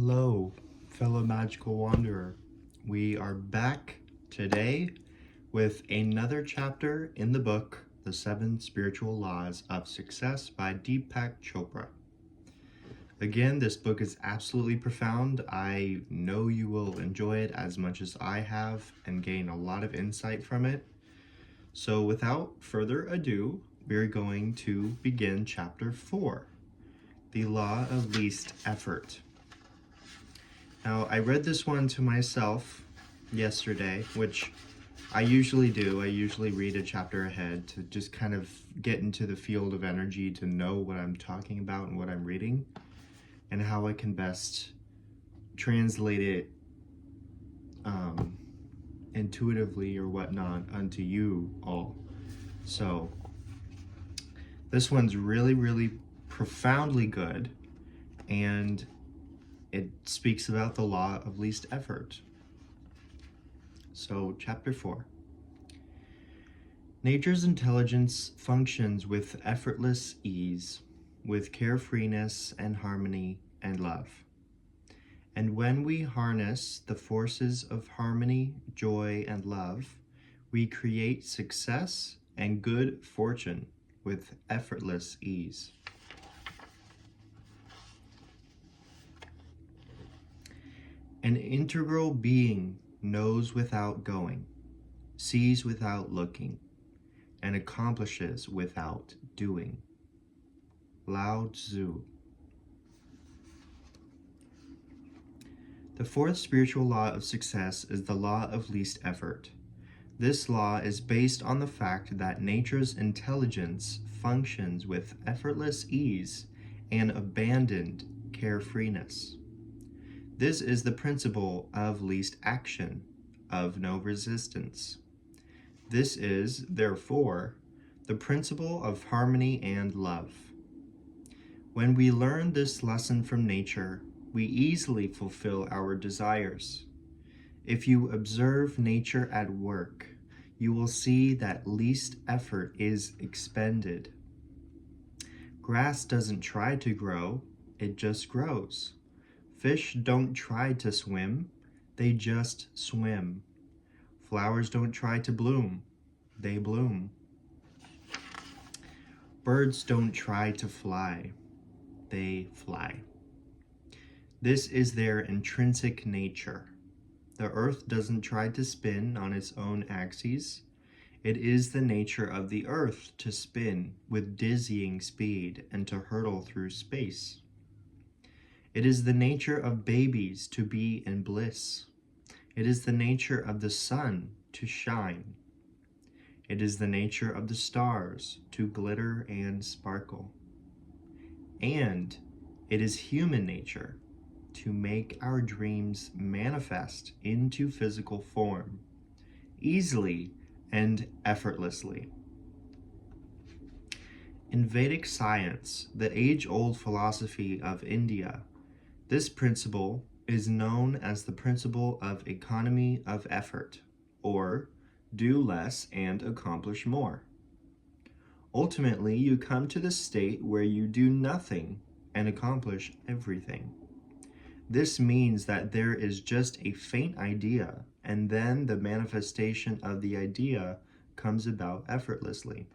Hello, fellow magical wanderer. We are back today with another chapter in the book, The 7 Spiritual Laws of Success by Deepak Chopra. Again, this book is absolutely profound. I know you will enjoy it as much as I have and gain a lot of insight from it. So without further ado, we're going to begin chapter 4, the law of least effort. Now, I read this one to myself yesterday, which I usually do. I usually read a chapter ahead to just kind of get into the field of energy, to know what I'm talking about and what I'm reading, and how I can best translate it intuitively or whatnot unto you all. So this one's really profoundly good, and it speaks about the law of least effort. So, chapter 4. Nature's intelligence functions with effortless ease, with carefreeness and harmony and love. And when we harness the forces of harmony, joy, and love, we create success and good fortune with effortless ease. An integral being knows without going, sees without looking, and accomplishes without doing. Lao Tzu. The fourth spiritual law of success is the law of least effort. This law is based on the fact that nature's intelligence functions with effortless ease and abandoned carefreeness. This is the principle of least action, of no resistance. This is, therefore, the principle of harmony and love. When we learn this lesson from nature, we easily fulfill our desires. If you observe nature at work, you will see that least effort is expended. Grass doesn't try to grow, it just grows. Fish don't try to swim, they just swim. Flowers don't try to bloom, they bloom. Birds don't try to fly, they fly. This is their intrinsic nature. The earth doesn't try to spin on its own axes. It is the nature of the earth to spin with dizzying speed and to hurtle through space. It is the nature of babies to be in bliss. It is the nature of the sun to shine. It is the nature of the stars to glitter and sparkle. And it is human nature to make our dreams manifest into physical form, easily and effortlessly. In Vedic science, the age-old philosophy of India, this principle is known as the principle of economy of effort, or do less and accomplish more. Ultimately, you come to the state where you do nothing and accomplish everything. This means that there is just a faint idea, and then the manifestation of the idea comes about effortlessly.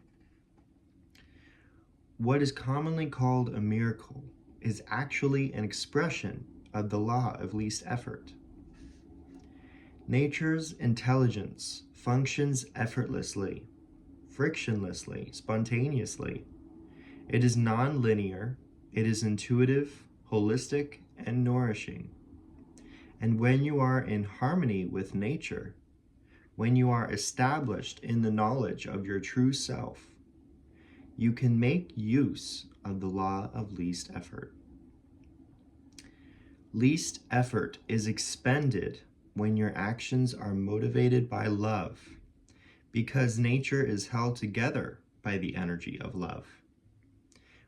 What is commonly called a miracle is actually an expression of the law of least effort. Nature's intelligence functions effortlessly, frictionlessly, spontaneously. It is non-linear, it is intuitive, holistic, and nourishing. And when you are in harmony with nature, when you are established in the knowledge of your true self, you can make use of the law of least effort. Least effort is expended when your actions are motivated by love, because nature is held together by the energy of love.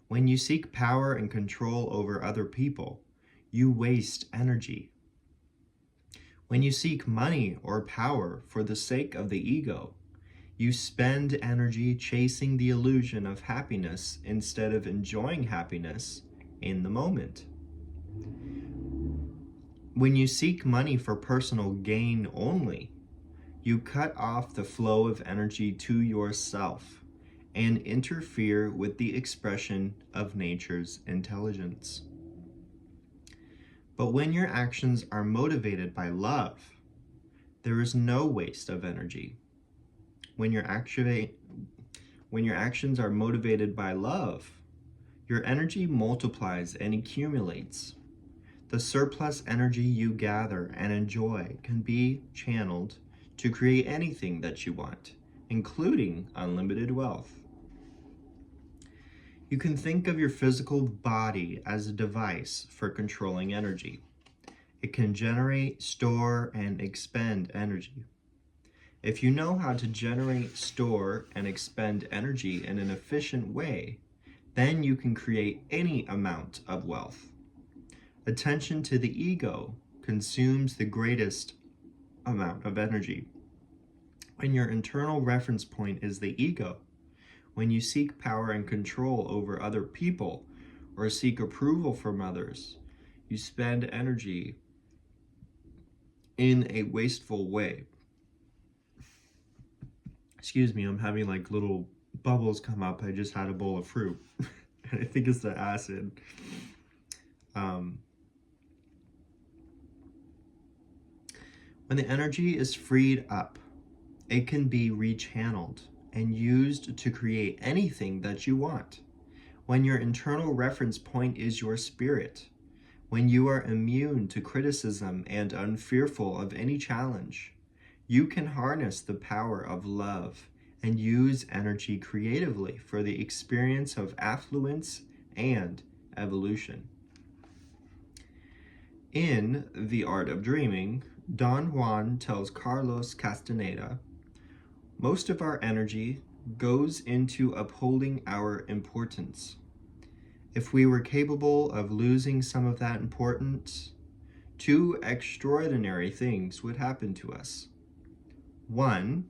When you seek power and control over other people, you waste energy. When you seek money or power for the sake of the ego, you spend energy chasing the illusion of happiness instead of enjoying happiness in the moment. When you seek money for personal gain only, you cut off the flow of energy to yourself and interfere with the expression of nature's intelligence. But when your actions are motivated by love, there is no waste of energy. When your actions are motivated by love, your energy multiplies and accumulates. The surplus energy you gather and enjoy can be channeled to create anything that you want, including unlimited wealth. You can think of your physical body as a device for controlling energy. It can generate, store, and expend energy. If you know how to generate, store, and expend energy in an efficient way, then you can create any amount of wealth. Attention to the ego consumes the greatest amount of energy. When your internal reference point is the ego, when you seek power and control over other people or seek approval from others, you spend energy in a wasteful way. Excuse me, I'm having like little bubbles come up. I just had a bowl of fruit. And I think it's the acid. When the energy is freed up, it can be rechanneled and used to create anything that you want. When your internal reference point is your spirit, when you are immune to criticism and unfearful of any challenge, you can harness the power of love and use energy creatively for the experience of affluence and evolution. In The Art of Dreaming, Don Juan tells Carlos Castaneda, most of our energy goes into upholding our importance. If we were capable of losing some of that importance, two extraordinary things would happen to us. One,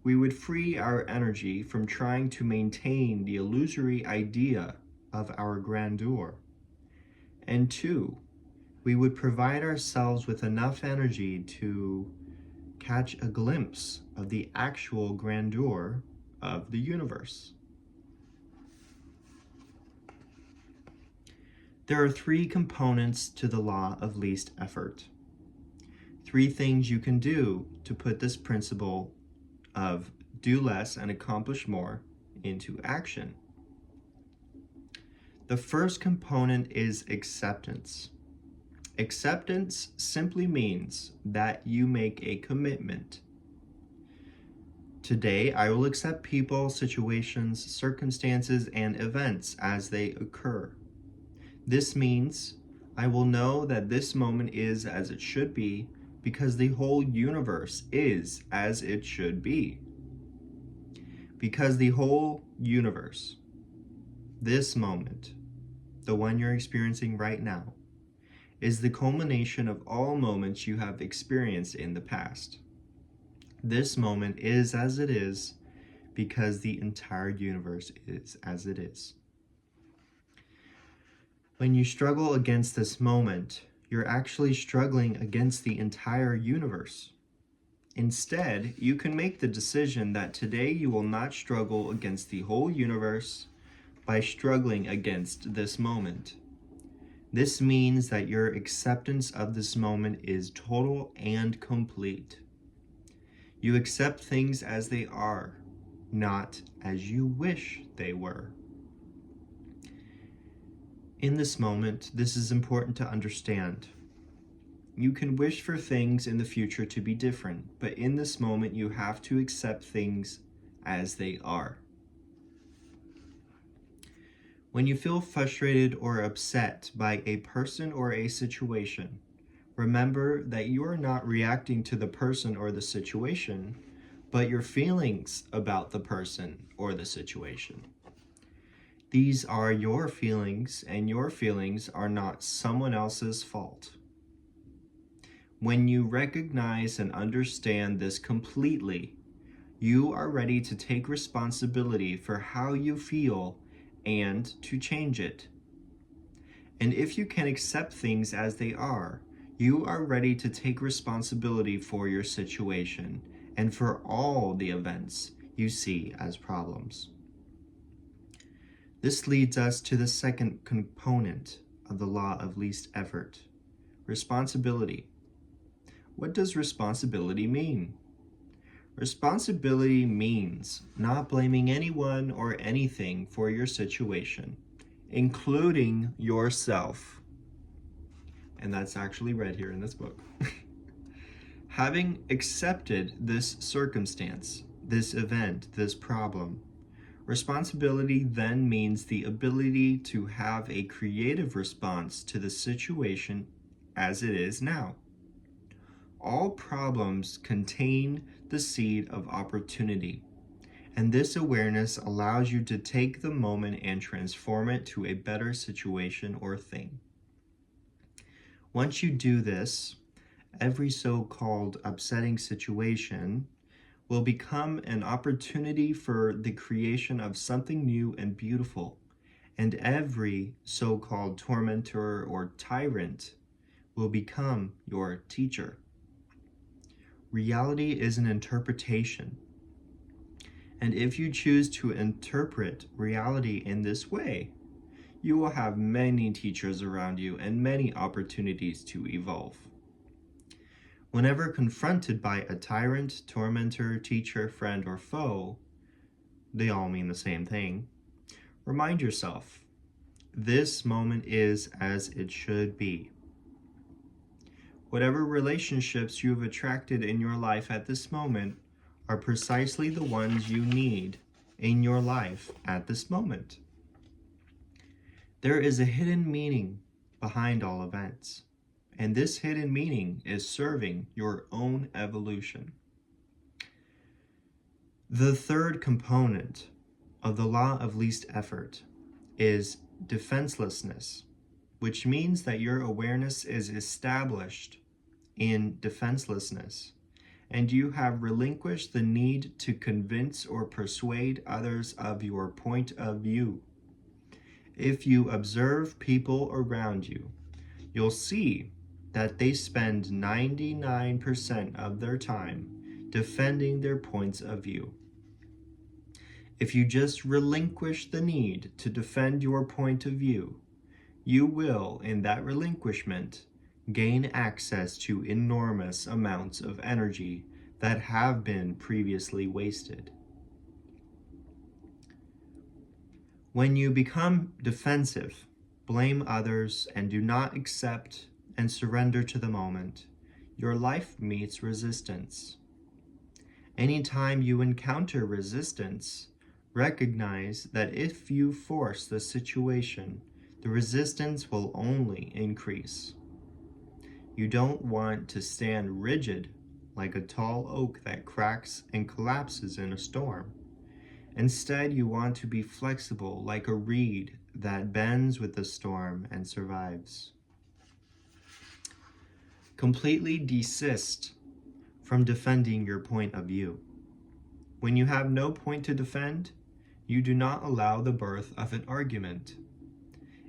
we would free our energy from trying to maintain the illusory idea of our grandeur. And two, we would provide ourselves with enough energy to catch a glimpse of the actual grandeur of the universe. There are three components to the law of least effort. Three things you can do to put this principle of do less and accomplish more into action. The first component is acceptance. Acceptance simply means that you make a commitment. Today, I will accept people, situations, circumstances, and events as they occur. This means I will know that this moment is as it should be because the whole universe is as it should be. Because the whole universe, this moment, the one you're experiencing right now, is the culmination of all moments you have experienced in the past. This moment is as it is because the entire universe is as it is. When you struggle against this moment, you're actually struggling against the entire universe. Instead, you can make the decision that today you will not struggle against the whole universe by struggling against this moment. This means that your acceptance of this moment is total and complete. You accept things as they are, not as you wish they were. In this moment, this is important to understand. You can wish for things in the future to be different, but in this moment, you have to accept things as they are. When you feel frustrated or upset by a person or a situation, remember that you are not reacting to the person or the situation, but your feelings about the person or the situation. These are your feelings, and your feelings are not someone else's fault. When you recognize and understand this completely, you are ready to take responsibility for how you feel and to change it. And if you can accept things as they are, You are ready to take responsibility for your situation and for all the events you see as problems. This leads us to the second component of the law of least effort, responsibility. What does responsibility mean? Responsibility means not blaming anyone or anything for your situation, including yourself. And that's actually read here in this book. Having accepted this circumstance, this event, this problem, responsibility then means the ability to have a creative response to the situation as it is now. All problems contain the seed of opportunity, and this awareness allows you to take the moment and transform it to a better situation or thing. Once you do this, every so-called upsetting situation will become an opportunity for the creation of something new and beautiful, and every so-called tormentor or tyrant will become your teacher. Reality is an interpretation, and if you choose to interpret reality in this way, you will have many teachers around you and many opportunities to evolve. Whenever confronted by a tyrant, tormentor, teacher, friend, or foe, they all mean the same thing, remind yourself, this moment is as it should be. Whatever relationships you have attracted in your life at this moment are precisely the ones you need in your life at this moment. There is a hidden meaning behind all events, and this hidden meaning is serving your own evolution. The third component of the law of least effort is defenselessness, which means that your awareness is established in defenselessness, and you have relinquished the need to convince or persuade others of your point of view. If you observe people around you, you'll see that they spend 99% of their time defending their points of view. If you just relinquish the need to defend your point of view, you will, in that relinquishment, gain access to enormous amounts of energy that have been previously wasted. When you become defensive, blame others, and do not accept and surrender to the moment, your life meets resistance. Anytime you encounter resistance, recognize that if you force the situation, the resistance will only increase. You don't want to stand rigid like a tall oak that cracks and collapses in a storm. Instead, you want to be flexible like a reed that bends with the storm and survives. Completely desist from defending your point of view. When you have no point to defend, you do not allow the birth of an argument.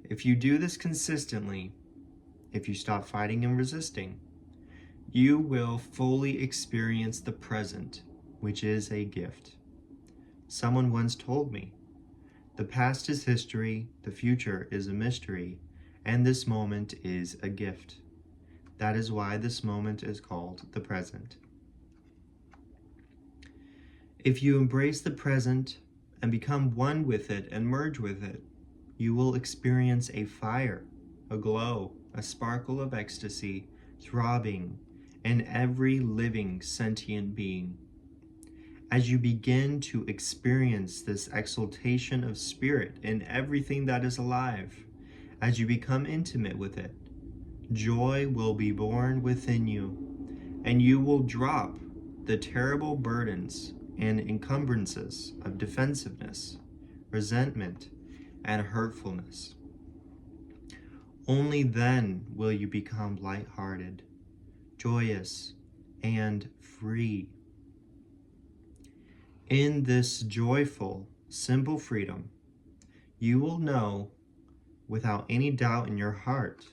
If you do this consistently, if you stop fighting and resisting, you will fully experience the present, which is a gift. Someone once told me, the past is history, the future is a mystery, and this moment is a gift. That is why this moment is called the present. If you embrace the present and become one with it and merge with it, you will experience a fire, a glow, a sparkle of ecstasy, throbbing in every living sentient being. As you begin to experience this exaltation of spirit in everything that is alive, as you become intimate with it, joy will be born within you, and you will drop the terrible burdens and encumbrances of defensiveness, resentment, and hurtfulness. Only then will you become lighthearted, joyous, and free. In this joyful, simple freedom, you will know without any doubt in your heart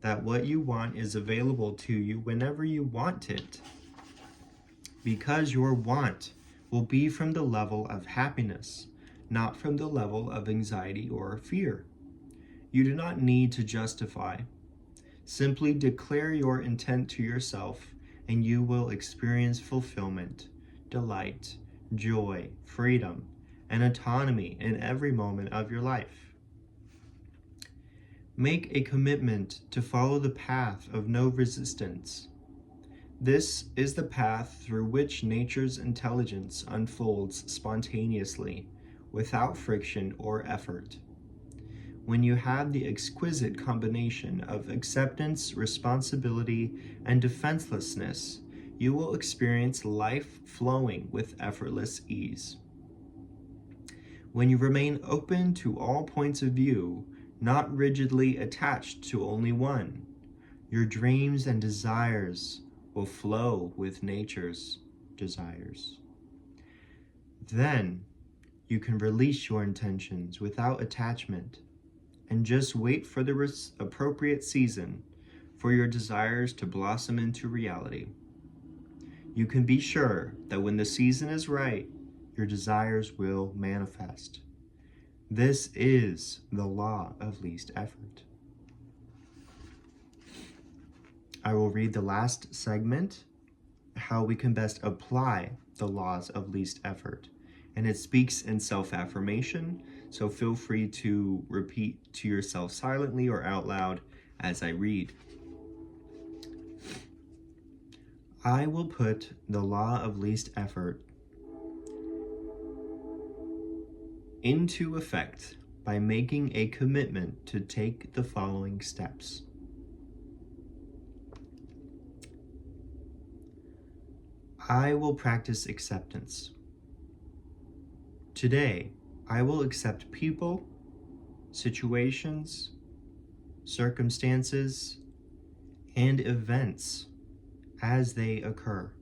that what you want is available to you whenever you want it, because your want will be from the level of happiness, not from the level of anxiety or fear. You do not need to justify. Simply declare your intent to yourself, and you will experience fulfillment, delight, joy, freedom, and autonomy in every moment of your life. Make a commitment to follow the path of no resistance. This is the path through which nature's intelligence unfolds spontaneously, without friction or effort. When you have the exquisite combination of acceptance, responsibility, and defenselessness, you will experience life flowing with effortless ease. When you remain open to all points of view, not rigidly attached to only one, your dreams and desires will flow with nature's desires. Then you can release your intentions without attachment and just wait for the appropriate season for your desires to blossom into reality. You can be sure that when the season is right, your desires will manifest. This is the law of least effort. I will read the last segment, how we can best apply the laws of least effort. And it speaks in self-affirmation, so feel free to repeat to yourself silently or out loud as I read. I will put the law of least effort into effect by making a commitment to take the following steps. I will practice acceptance. Today, I will accept people, situations, circumstances, and events as they occur.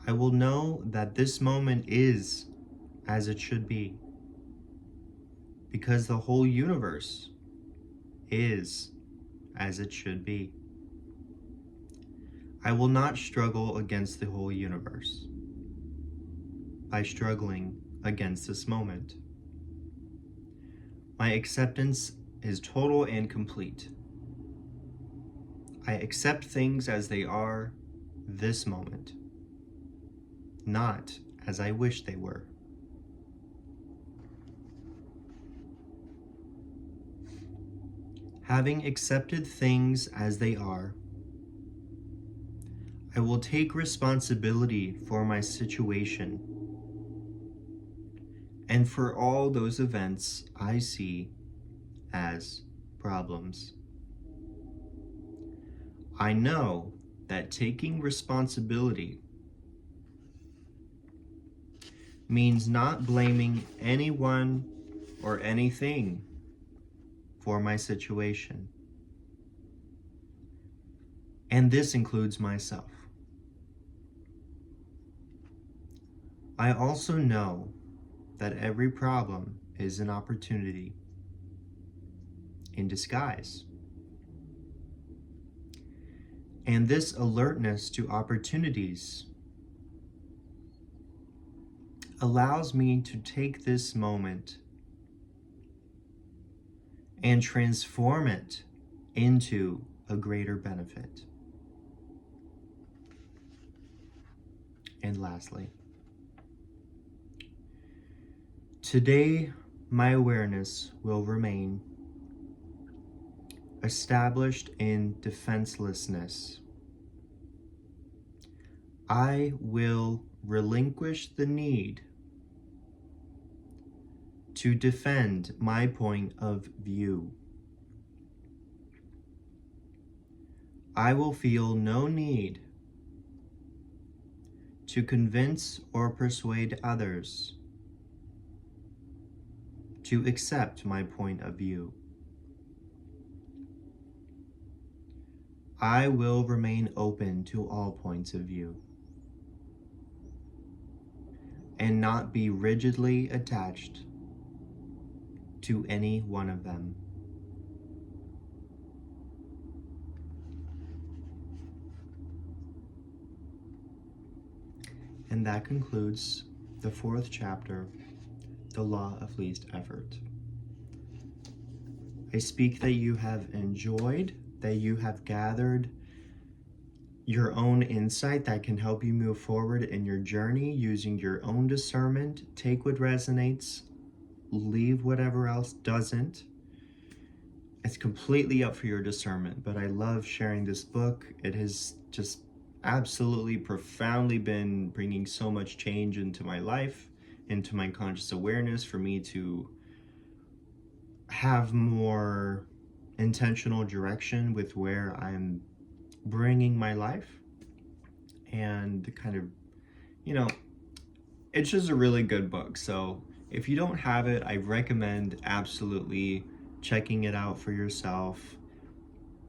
I will know that this moment is as it should be, because the whole universe is as it should be. I will not struggle against the whole universe by struggling against this moment. My acceptance is total and complete. I accept things as they are this moment, not as I wish they were. Having accepted things as they are, I will take responsibility for my situation and for all those events I see as problems. I know that taking responsibility means not blaming anyone or anything for my situation. And this includes myself. I also know that every problem is an opportunity in disguise. And this alertness to opportunities allows me to take this moment and transform it into a greater benefit. And lastly, today my awareness will remain established in defenselessness. I will relinquish the need to defend my point of view. I will feel no need to convince or persuade others to accept my point of view. I will remain open to all points of view and not be rigidly attached to any one of them. And that concludes the 4th chapter, the law of least effort. I speak that you have enjoyed, that you have gathered your own insight that can help you move forward in your journey using your own discernment. Take what resonates, leave whatever else doesn't. It's completely up for your discernment, but I love sharing this book. It has just absolutely profoundly been bringing so much change into my life, into my conscious awareness, for me to have more intentional direction with where I'm bringing my life. And kind of, it's just a really good book. So if you don't have it, I recommend absolutely checking it out for yourself.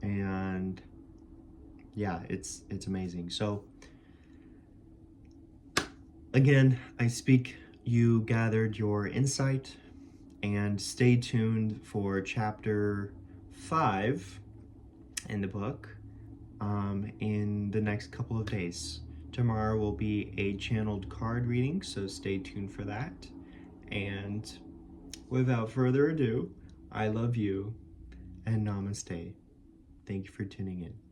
And yeah, it's amazing. So again, I speak you gathered your insight, and stay tuned for chapter 5 in the book in the next couple of days. Tomorrow will be a channeled card reading, so stay tuned for that. And without further ado, I love you and namaste. Thank you for tuning in.